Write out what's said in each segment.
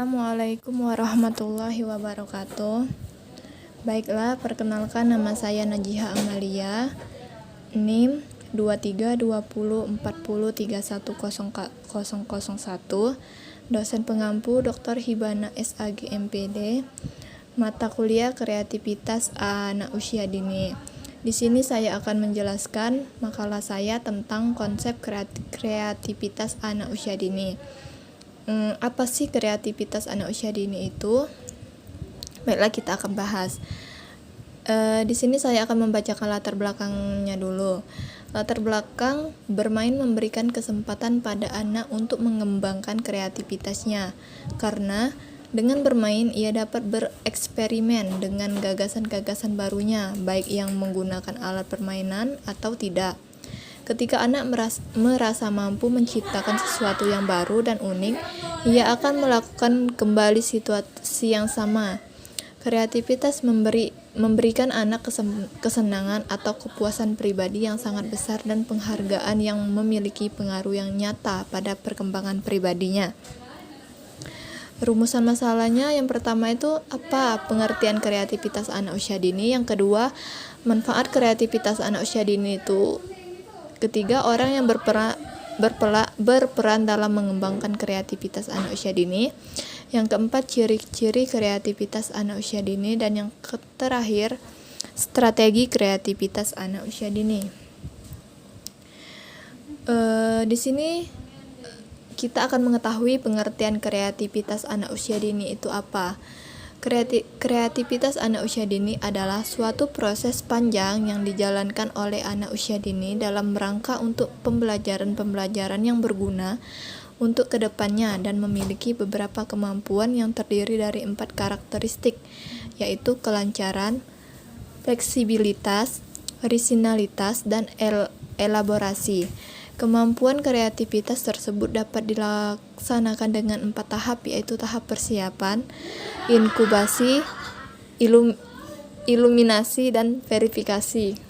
Assalamualaikum warahmatullahi wabarakatuh. Baiklah, perkenalkan nama saya Najiha Amalia, NIM 232040310001, dosen pengampu Dr. Hibana SAG MPD, mata kuliah kreativitas anak usia dini. Di sini saya akan menjelaskan makalah saya tentang konsep kreativitas anak usia dini. Apa sih kreativitas anak usia dini itu? Baiklah, kita akan bahas. Di sini saya akan membacakan latar belakangnya dulu. Latar belakang bermain memberikan kesempatan pada anak untuk mengembangkan kreativitasnya, karena dengan bermain ia dapat bereksperimen dengan gagasan-gagasan barunya, baik yang menggunakan alat permainan atau tidak. Ketika anak merasa mampu menciptakan sesuatu yang baru dan unik, ia akan melakukan kembali situasi yang sama. Kreativitas memberikan anak kesenangan atau kepuasan pribadi yang sangat besar dan penghargaan yang memiliki pengaruh yang nyata pada perkembangan pribadinya. Rumusan masalahnya, yang pertama itu apa pengertian kreativitas anak usia dini, yang kedua manfaat kreativitas anak usia dini itu, ketiga orang yang berperan dalam mengembangkan kreativitas anak usia dini, yang keempat ciri-ciri kreativitas anak usia dini, dan yang terakhir strategi kreativitas anak usia dini. Di sini kita akan mengetahui pengertian kreativitas anak usia dini itu apa. Kreativitas anak usia dini adalah suatu proses panjang yang dijalankan oleh anak usia dini dalam rangka untuk pembelajaran yang berguna untuk kedepannya dan memiliki beberapa kemampuan yang terdiri dari 4 karakteristik, yaitu kelancaran, fleksibilitas, orisinalitas, dan elaborasi. Kemampuan kreativitas tersebut dapat dilaksanakan dengan 4 tahap, yaitu tahap persiapan, inkubasi, iluminasi, dan verifikasi.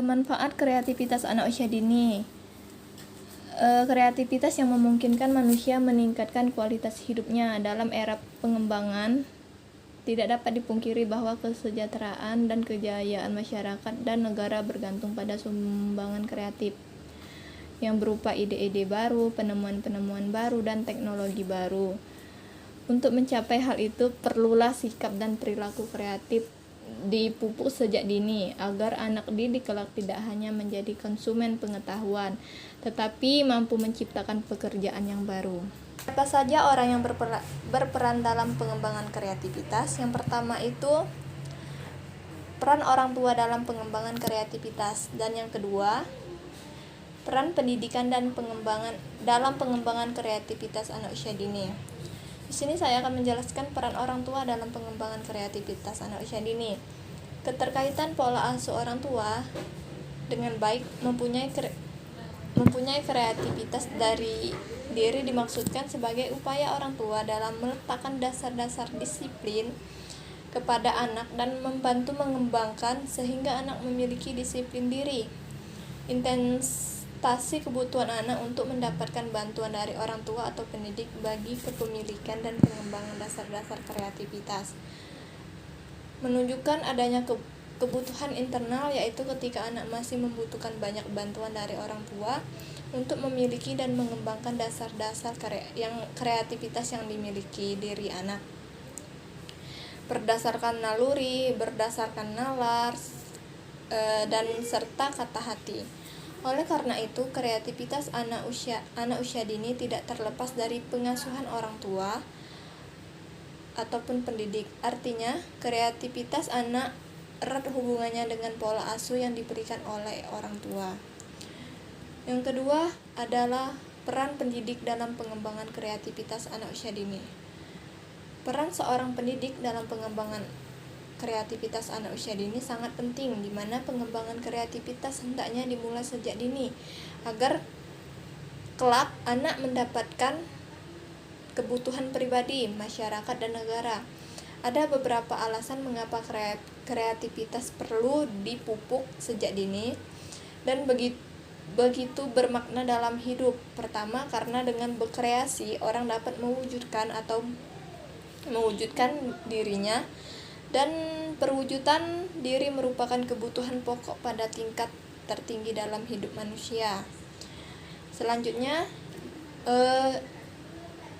Manfaat kreativitas anak usia dini. Kreativitas yang memungkinkan manusia meningkatkan kualitas hidupnya dalam era pengembangan. Tidak dapat dipungkiri bahwa kesejahteraan dan kejayaan masyarakat dan negara bergantung pada sumbangan kreatif yang berupa ide-ide baru, penemuan-penemuan baru, dan teknologi baru. Untuk mencapai hal itu, perlulah sikap dan perilaku kreatif dipupuk sejak dini, agar anak didik kelak tidak hanya menjadi konsumen pengetahuan, tetapi mampu menciptakan pekerjaan yang baru. Apa saja orang yang berperan dalam pengembangan kreativitas? Yang pertama itu peran orang tua dalam pengembangan kreativitas, dan yang kedua peran pendidikan dan dalam pengembangan kreativitas anak usia dini. Di sini saya akan menjelaskan peran orang tua dalam pengembangan kreativitas anak usia dini. Keterkaitan pola asuh orang tua dengan baik mempunyai kreativitas dari diri dimaksudkan sebagai upaya orang tua dalam meletakkan dasar-dasar disiplin kepada anak dan membantu mengembangkan sehingga anak memiliki disiplin diri. Investasi kebutuhan anak untuk mendapatkan bantuan dari orang tua atau pendidik bagi kepemilikan dan pengembangan dasar-dasar kreativitas. Menunjukkan adanya kebutuhan internal, yaitu ketika anak masih membutuhkan banyak bantuan dari orang tua untuk memiliki dan mengembangkan dasar-dasar kreativitas yang dimiliki diri anak. Berdasarkan naluri, berdasarkan nalar, dan serta kata hati. Oleh karena itu, kreativitas anak usia dini tidak terlepas dari pengasuhan orang tua ataupun pendidik. Artinya, kreativitas anak erat hubungannya dengan pola asuh yang diberikan oleh orang tua. Yang kedua adalah peran pendidik dalam pengembangan kreativitas anak usia dini. Peran seorang pendidik dalam pengembangan kreativitas anak usia dini sangat penting, di mana pengembangan kreativitas hendaknya dimulai sejak dini agar kelak anak mendapatkan kebutuhan pribadi, masyarakat, dan negara. Ada beberapa alasan mengapa kreativitas perlu dipupuk sejak dini dan begitu bermakna dalam hidup. Pertama, karena dengan berkreasi orang dapat mewujudkan atau mewujudkan dirinya, dan perwujudan diri merupakan kebutuhan pokok pada tingkat tertinggi dalam hidup manusia. Selanjutnya,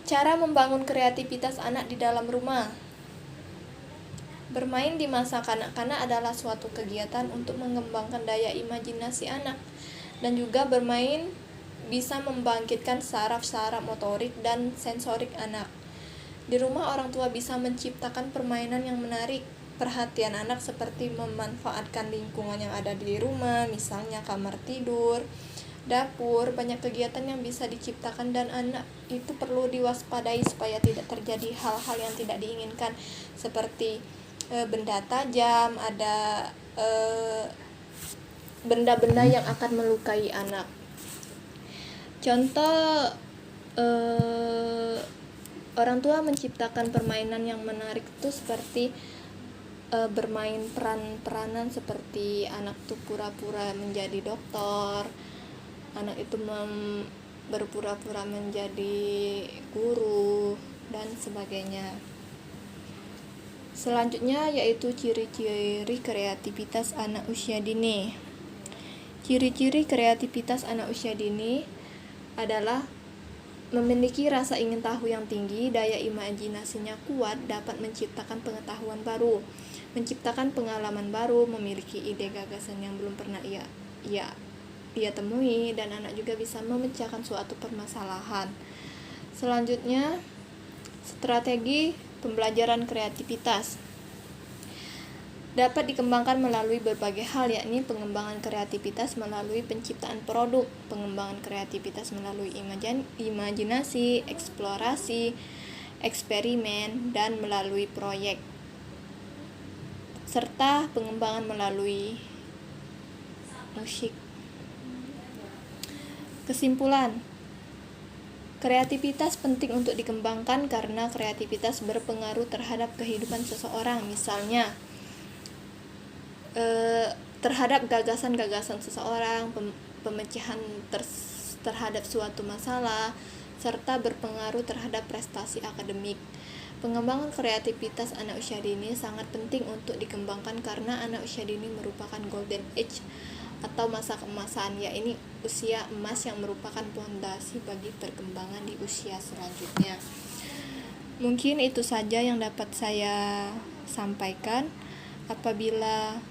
cara membangun kreativitas anak di dalam rumah. Bermain di masa kanak-kanak adalah suatu kegiatan untuk mengembangkan daya imajinasi anak, dan juga bermain bisa membangkitkan saraf-saraf motorik dan sensorik anak. Di rumah, orang tua bisa menciptakan permainan yang menarik perhatian anak seperti memanfaatkan lingkungan yang ada di rumah, misalnya kamar tidur, dapur. Banyak kegiatan yang bisa diciptakan dan anak itu perlu diwaspadai supaya tidak terjadi hal-hal yang tidak diinginkan, seperti benda tajam, ada benda-benda yang akan melukai anak. Contoh, orang tua menciptakan permainan yang menarik itu seperti bermain peran-peranan, seperti anak tuh pura-pura menjadi dokter, anak itu berpura-pura menjadi guru, dan sebagainya. Selanjutnya yaitu ciri-ciri kreativitas anak usia dini. Ciri-ciri kreativitas anak usia dini adalah memiliki rasa ingin tahu yang tinggi, daya imajinasinya kuat, dapat menciptakan pengetahuan baru, menciptakan pengalaman baru, memiliki ide gagasan yang belum pernah ia temui, dan anak juga bisa memecahkan suatu permasalahan. Selanjutnya, strategi pembelajaran kreativitas dapat dikembangkan melalui berbagai hal, yakni pengembangan kreativitas melalui penciptaan produk, pengembangan kreativitas melalui imajinasi, eksplorasi, eksperimen, dan melalui proyek, serta pengembangan melalui musik. Kesimpulan, kreativitas penting untuk dikembangkan karena kreativitas berpengaruh terhadap kehidupan seseorang, misalnya terhadap gagasan-gagasan seseorang, pemecahan terhadap suatu masalah, serta berpengaruh terhadap prestasi akademik. Pengembangan kreativitas anak usia dini sangat penting untuk dikembangkan karena anak usia dini merupakan golden age atau masa keemasan, yaitu usia emas yang merupakan pondasi bagi perkembangan di usia selanjutnya. Mungkin itu saja yang dapat saya sampaikan. Apabila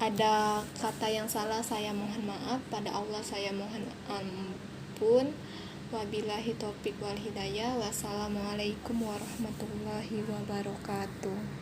ada kata yang salah, saya mohon maaf. Pada Allah saya mohon ampun. Wabillahi taufiq wal hidayah. Wassalamualaikum warahmatullahi wabarakatuh.